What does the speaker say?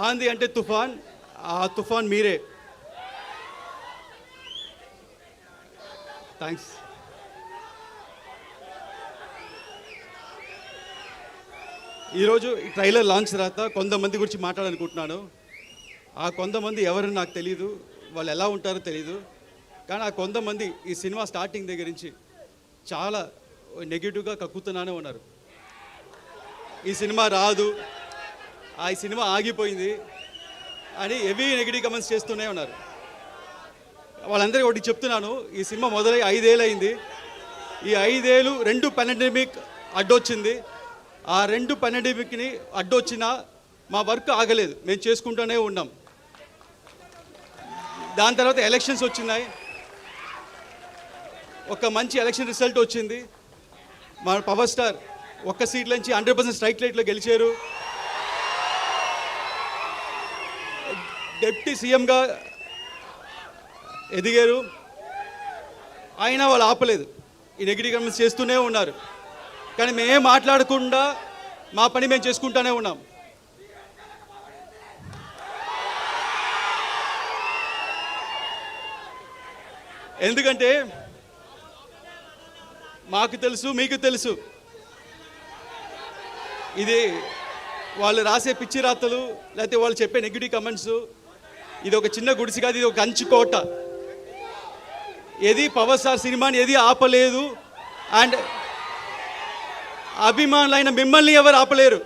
ఆంది అంటే తుఫాన్, ఆ తుఫాన్ మీరే. థ్యాంక్స్. ఈరోజు ఈ ట్రైలర్ లాంచ్ తర్వాత కొంతమంది గురించి మాట్లాడాలనుకుంటున్నాను. ఆ కొంతమంది ఎవరని నాకు తెలియదు, వాళ్ళు ఎలా ఉంటారో తెలియదు. కానీ ఆ కొంతమంది ఈ సినిమా స్టార్టింగ్ దగ్గర నుంచి చాలా నెగిటివ్గా కక్కుతున్నానే ఉన్నారు. ఈ సినిమా రాదు, ఈ సినిమా ఆగిపోయింది అని హెవీ నెగిటివ్ కమెంట్స్ చేస్తూనే ఉన్నారు. వాళ్ళందరికీ ఒకటి చెప్తున్నాను, ఈ సినిమా మొదలై 5 ఏళ్ళు అయింది. ఈ 5 ఏళ్ళు 2 పాండమిక్ అడ్డొచ్చింది. ఆ 2 పాండమిక్ని అడ్డొచ్చినా మా వర్క్ ఆగలేదు, మేము చేసుకుంటూనే ఉన్నాం. దాని తర్వాత ఎలక్షన్స్ వచ్చినాయి, ఒక మంచి ఎలక్షన్ రిజల్ట్ వచ్చింది. మా పవర్ స్టార్ ఒక్క సీట్ నుంచి 100% స్ట్రైక్ రేట్లో గెలిచారు. డిప్యూటీ సీఎంగా ఎదిగారు. అయినా వాళ్ళు ఆపలేదు, ఈ నెగిటివ్ కమెంట్స్ చేస్తూనే ఉన్నారు. కానీ మేమేం మాట్లాడకుండా మా పని మేము చేసుకుంటూనే ఉన్నాం. ఎందుకంటే మాకు తెలుసు, మీకు తెలుసు, ఇది వాళ్ళు రాసే పిచ్చి రాతలు లేకపోతే వాళ్ళు చెప్పే నెగిటివ్ కమెంట్స్, ఇది ఒక చిన్న గుడిసి కాదు, ఇది ఒక కంచుకోట. ఏది పవర్ స్టార్ సినిమాని ఏది ఆపలేదు. అండ్ అభిమానులైన మిమ్మల్ని ఎవరు ఆపలేరు.